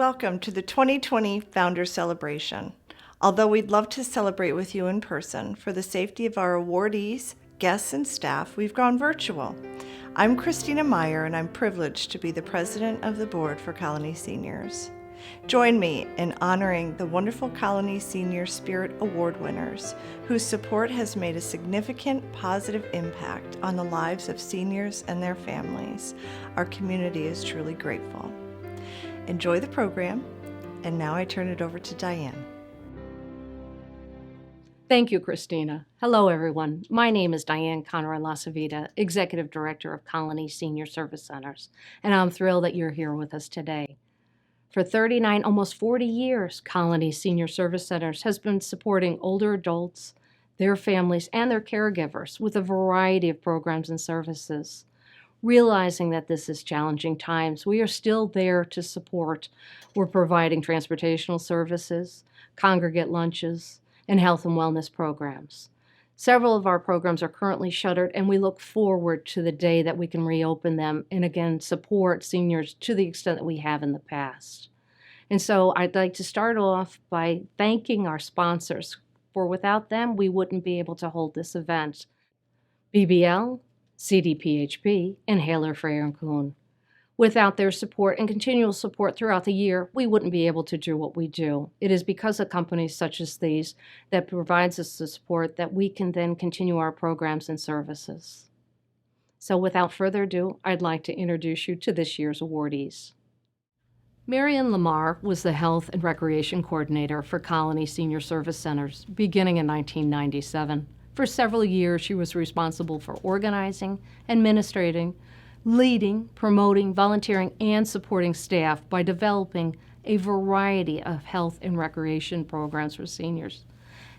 welcome to the 2020 Founders Celebration. Although we'd love to celebrate with you in person, for the safety of our awardees, guests, and staff, we've gone virtual. I'm Christina Meyer, and I'm privileged to be the president of the board for Colonie Seniors. Join me in honoring the wonderful Colonie Senior Spirit Award winners, whose support has made a significant positive impact on the lives of seniors and their families. Our community is truly grateful. Enjoy the program, and now I turn it over to Diane. Thank you, Christina. Hello, everyone. My name is Diane Conrad-Lasavita, Executive Director of Colonie Senior Service Centers, and I'm thrilled that you're here with us today. For 39, almost 40 years, Colonie Senior Service Centers has been supporting older adults, their families, and their caregivers with a variety of programs and services. Realizing that this is challenging times, we are still there to support. We're providing transportational services, congregate lunches, and health and wellness programs. Several of our programs are currently shuttered, and we look forward to the day that we can reopen them and again support seniors to the extent that we have in the past. And so I'd like to start off by thanking our sponsors, for without them we wouldn't be able to hold this event. BBL, CDPHP, and Haler Freyer & Kuhn. Without their support and continual support throughout the year, we wouldn't be able to do what we do. It is because of companies such as these that provides us the support that we can then continue our programs and services. So without further ado, I'd like to introduce you to this year's awardees. Marion Lamar was the Health and Recreation Coordinator for Colonie Senior Service Centers beginning in 1997. For several years, she was responsible for organizing, administrating, leading, promoting, volunteering, and supporting staff by developing a variety of health and recreation programs for seniors.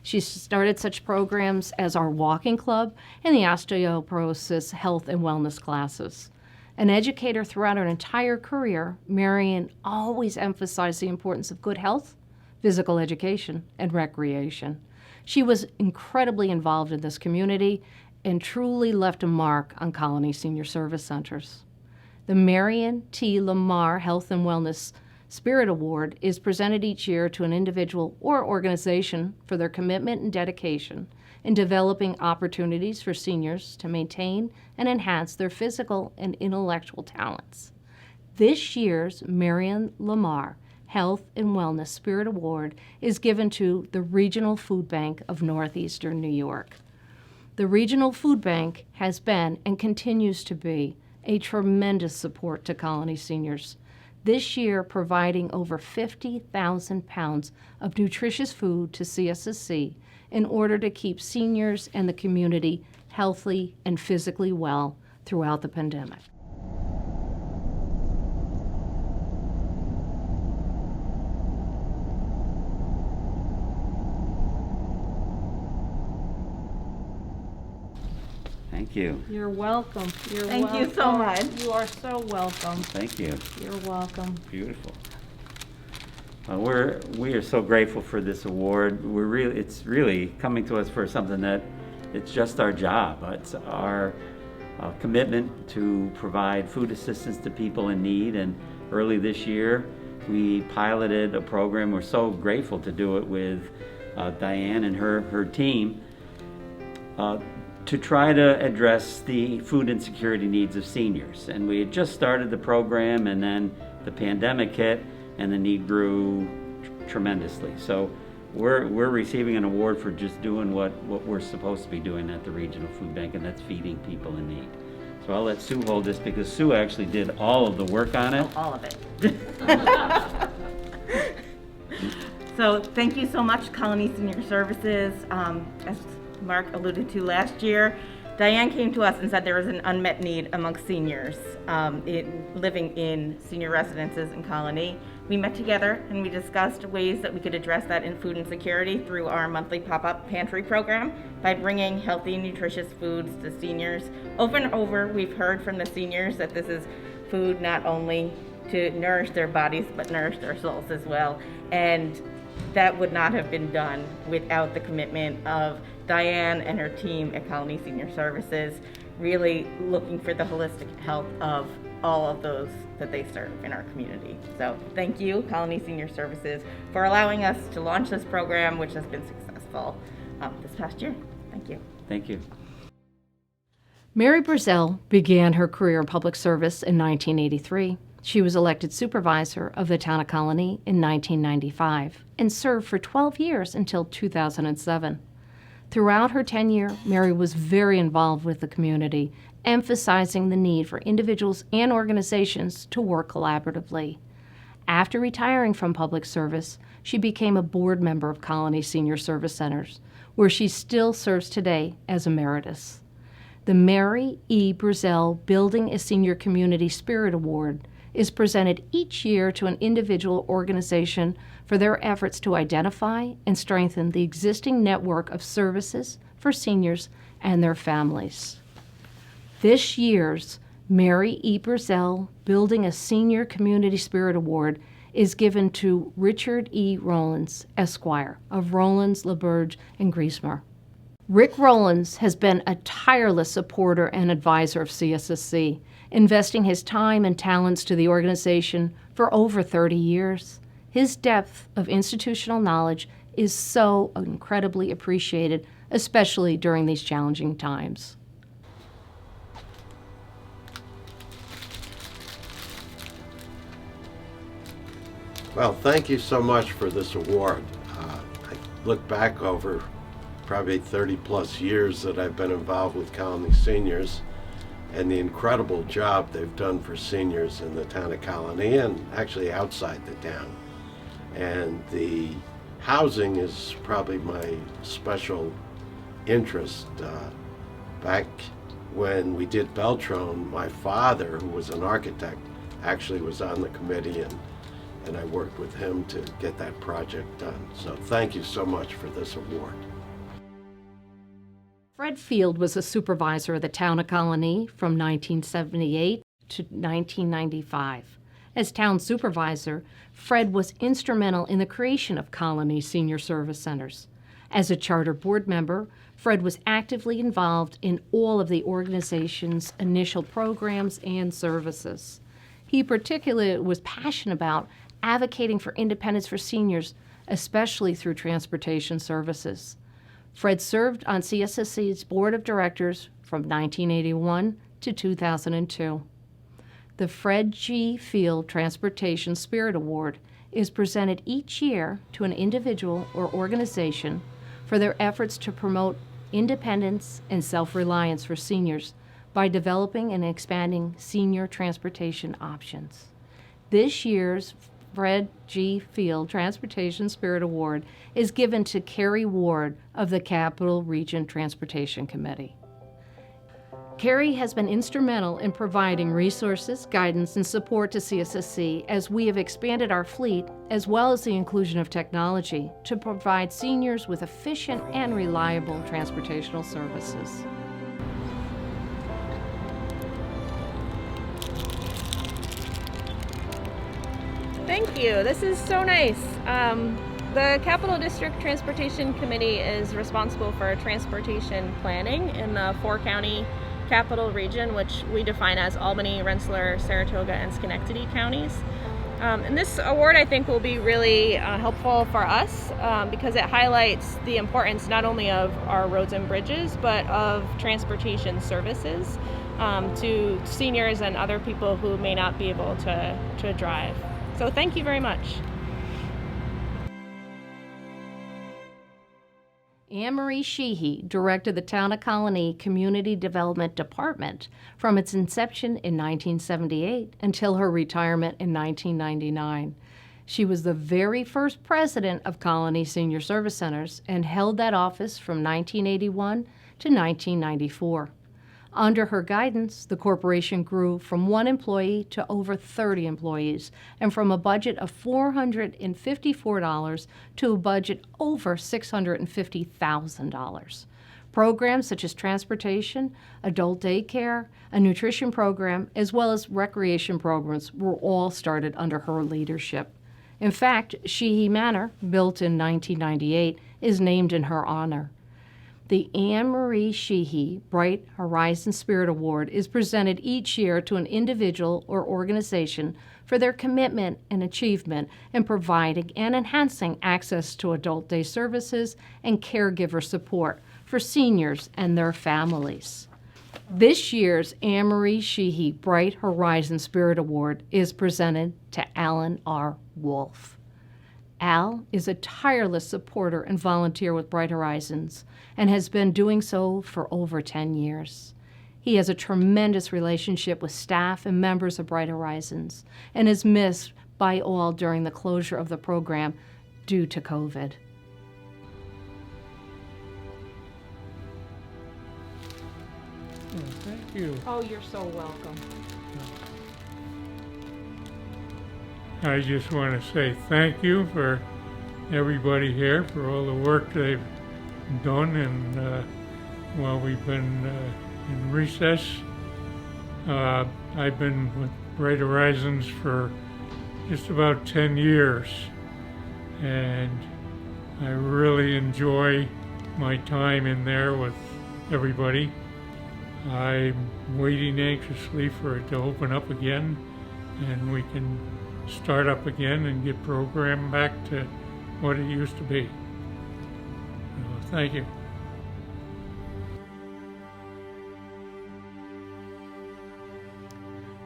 She started such programs as our walking club and the osteoporosis health and wellness classes. An educator throughout her entire career, Marion always emphasized the importance of good health, physical education, and recreation. She was incredibly involved in this community and truly left a mark on Colonie Senior Service Centers. The Marion T. Lamar Health and Wellness Spirit Award is presented each year to an individual or organization for their commitment and dedication in developing opportunities for seniors to maintain and enhance their physical and intellectual talents. This year's Marion Lamar Health and Wellness Spirit Award is given to the Regional Food Bank of Northeastern New York. The Regional Food Bank has been and continues to be a tremendous support to Colonie seniors, this year providing over 50,000 pounds of nutritious food to CSSC in order to keep seniors and the community healthy and physically well throughout the pandemic. Thank you. You're welcome. Thank you so much. You are so welcome. Thank you. You're welcome. Beautiful. We are so grateful for this award. It's really coming to us for something that it's just our job. It's our commitment to provide food assistance to people in need. And early this year, we piloted a program. We're so grateful to do it with Diane and her team. To try to address the food insecurity needs of seniors. And we had just started the program, and then the pandemic hit and the need grew tremendously. So we're receiving an award for just doing what we're supposed to be doing at the Regional Food Bank, and that's feeding people in need. So I'll let Sue hold this because Sue actually did all of the work on it. All of it. So thank you so much, Colonie Senior Services. As Mark alluded to last year, Diane came to us and said there was an unmet need amongst seniors living in senior residences in Colonie. We met together and we discussed ways that we could address that in food insecurity through our monthly pop-up pantry program by bringing healthy, nutritious foods to seniors. Over and over, we've heard from the seniors that this is food not only to nourish their bodies, but nourish their souls as well. And that would not have been done without the commitment of Diane and her team at Colonie Senior Services, really looking for the holistic health of all of those that they serve in our community. So thank you, Colonie Senior Services, for allowing us to launch this program, which has been successful this past year. Thank you. Thank you. Mary Brazell began her career in public service in 1983. She was elected supervisor of the town of Colonie in 1995 and served for 12 years until 2007. Throughout her tenure, Mary was very involved with the community, emphasizing the need for individuals and organizations to work collaboratively. After retiring from public service, she became a board member of Colonie Senior Service Centers, where she still serves today as emeritus. The Mary E. Brazell Building a Senior Community Spirit Award is presented each year to an individual organization for their efforts to identify and strengthen the existing network of services for seniors and their families. This year's Mary E. Brazell Building a Senior Community Spirit Award is given to Richard E. Rollins, Esquire, of Rollins, LaBerge, and Griesmer. Rick Rollins has been a tireless supporter and advisor of CSSC, investing his time and talents to the organization for over 30 years. His depth of institutional knowledge is so incredibly appreciated, especially during these challenging times. Well, thank you so much for this award. I look back over probably 30 plus years that I've been involved with Colonie Seniors and the incredible job they've done for seniors in the town of Colonie and actually outside the town. And the housing is probably my special interest. Back when we did Beltrone, my father, who was an architect, actually was on the committee, and I worked with him to get that project done. So thank you so much for this award. Fred Field was a supervisor of the town of Colonie from 1978 to 1995. As town supervisor, Fred was instrumental in the creation of Colonie Senior Service Centers. As a charter board member, Fred was actively involved in all of the organization's initial programs and services. He particularly was passionate about advocating for independence for seniors, especially through transportation services. Fred served on CSSC's Board of Directors from 1981 to 2002. The Fred G. Field Transportation Spirit Award is presented each year to an individual or organization for their efforts to promote independence and self-reliance for seniors by developing and expanding senior transportation options. This year's Fred G. Field Transportation Spirit Award is given to Carrie Ward of the Capital Region Transportation Committee. Carrie has been instrumental in providing resources, guidance, and support to CSSC as we have expanded our fleet, as well as the inclusion of technology to provide seniors with efficient and reliable transportational services. Thank you. This is so nice. The Capital District Transportation Committee is responsible for transportation planning in the four-county capital region, which we define as Albany, Rensselaer, Saratoga, and Schenectady counties. And this award, I think, will be really helpful for us because it highlights the importance not only of our roads and bridges, but of transportation services to seniors and other people who may not be able to drive. So thank you very much. Anne-Marie Sheehy directed the Town of Colonie Community Development Department from its inception in 1978 until her retirement in 1999. She was the very first president of Colonie Senior Service Centers and held that office from 1981 to 1994. Under her guidance, the corporation grew from 1 employee to over 30 employees, and from a budget of $454 to a budget over $650,000. Programs such as transportation, adult daycare, a nutrition program, as well as recreation programs were all started under her leadership. In fact, Sheehy Manor, built in 1998, is named in her honor. The Anne Marie Sheehy Bright Horizon Spirit Award is presented each year to an individual or organization for their commitment and achievement in providing and enhancing access to adult day services and caregiver support for seniors and their families. This year's Anne Marie Sheehy Bright Horizon Spirit Award is presented to Alan R. Wolf. Al is a tireless supporter and volunteer with Bright Horizons and has been doing so for over 10 years. He has a tremendous relationship with staff and members of Bright Horizons and is missed by all during the closure of the program due to COVID. Thank you. Oh, you're so welcome. I just want to say thank you for everybody here for all the work they've done, and while we've been in recess, I've been with Bright Horizons for just about 10 years, and I really enjoy my time in there with everybody. I'm waiting anxiously for it to open up again, and we can start up again and get programmed back to what it used to be. So, thank you.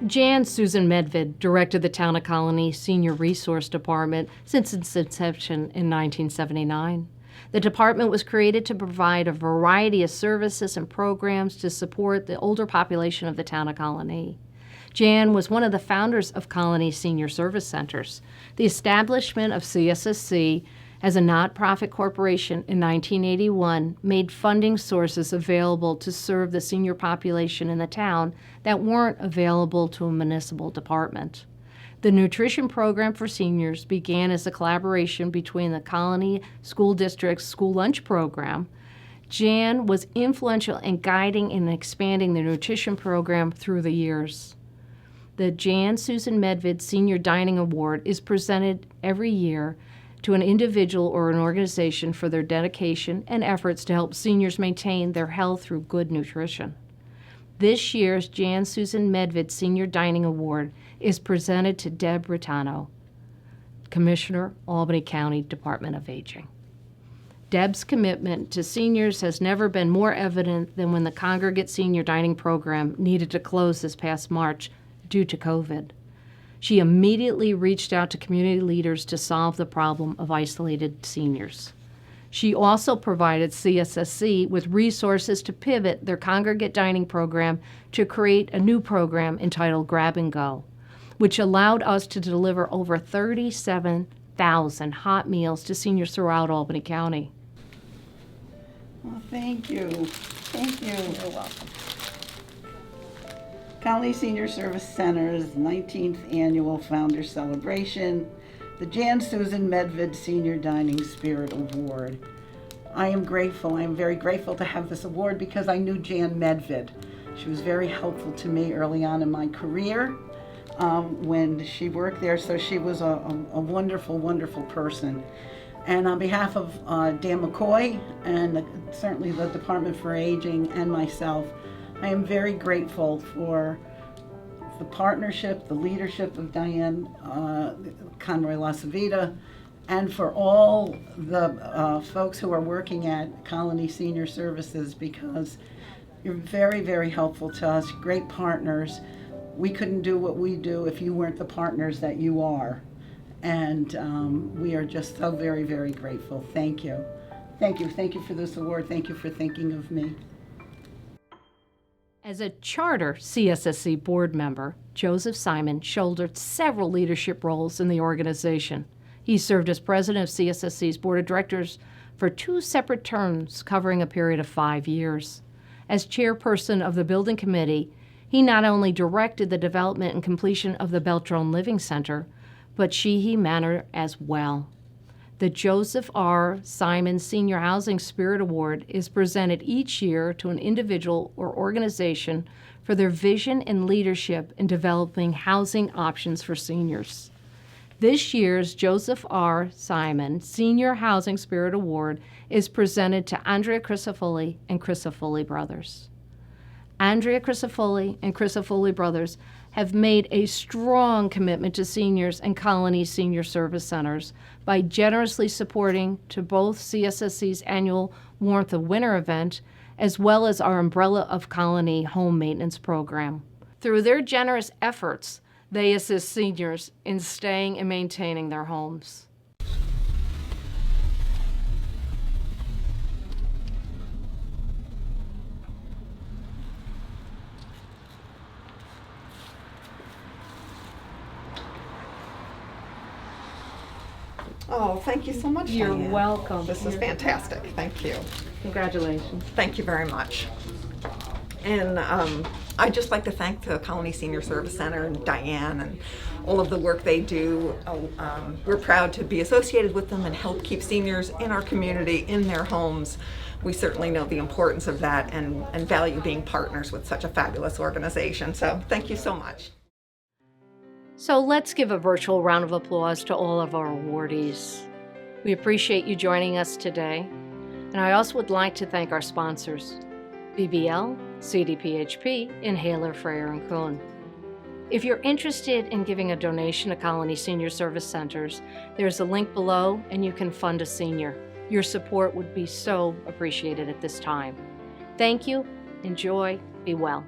Jan Susan Medved directed the Town of Colonie Senior Resource Department since its inception in 1979. The department was created to provide a variety of services and programs to support the older population of the Town of Colonie. Jan was one of the founders of Colonie Senior Service Centers. The establishment of CSSC as a not-profit corporation in 1981 made funding sources available to serve the senior population in the town that weren't available to a municipal department. The nutrition program for seniors began as a collaboration between the Colonie School District's school lunch program. Jan was influential in guiding and expanding the nutrition program through the years. The Jan Susan Medved Senior Dining Award is presented every year to an individual or an organization for their dedication and efforts to help seniors maintain their health through good nutrition. This year's Jan Susan Medved Senior Dining Award is presented to Deb Riitano, Commissioner, Albany County Department of Aging. Deb's commitment to seniors has never been more evident than when the Congregate Senior Dining Program needed to close this past March due to COVID. She immediately reached out to community leaders to solve the problem of isolated seniors. She also provided CSSC with resources to pivot their congregate dining program to create a new program entitled Grab and Go, which allowed us to deliver over 37,000 hot meals to seniors throughout Albany County. Well, thank you. Thank you. You're welcome. Colonie Senior Service Center's 19th Annual Founders Celebration, the Jan Susan Medved Senior Dining Spirit Award. I am grateful. I am very grateful to have this award because I knew Jan Medved. She was very helpful to me early on in my career when she worked there, so she was a wonderful, wonderful person. And on behalf of Dan McCoy and certainly the Department for Aging and myself, I am very grateful for the partnership, the leadership of Diane Conroy Lasavita, and for all the folks who are working at Colonie Senior Services, because you're very, very helpful to us, great partners. We couldn't do what we do if you weren't the partners that you are. And we are just so very, very grateful. Thank you. Thank you. Thank you for this award. Thank you for thinking of me. As a charter CSSC board member, Joseph Simon shouldered several leadership roles in the organization. He served as president of CSSC's board of directors for 2 separate terms covering a period of 5 years. As chairperson of the building committee, he not only directed the development and completion of the Beltran Living Center, but Sheehy Manor as well. The Joseph R. Simon Senior Housing Spirit Award is presented each year to an individual or organization for their vision and leadership in developing housing options for seniors. This year's Joseph R. Simon Senior Housing Spirit Award is presented to Andrea Crisafulli and Crisafulli Brothers. Andrea Crisafulli and Crisafulli Brothers have made a strong commitment to seniors and Colony Senior Service Centers by generously supporting to both CSSC's annual Warmth of Winter event as well as our Umbrella of Colony home maintenance program. Through their generous efforts, they assist seniors in staying and maintaining their homes. Oh, thank you so much, You're Diane. welcome. This is fantastic. Thank you. Congratulations. Thank you very much. And I'd just like to thank the Colony Senior Service Center and Diane and all of the work they do. We're proud to be associated with them and help keep seniors in our community, in their homes. We certainly know the importance of that and value being partners with such a fabulous organization. So thank you so much. So let's give a virtual round of applause to all of our awardees. We appreciate you joining us today. And I also would like to thank our sponsors, BBL, CDPHP, Inhaler, Freyer & Kuhn. If you're interested in giving a donation to Colony Senior Service Centers, there's a link below and you can fund a senior. Your support would be so appreciated at this time. Thank you, enjoy, be well.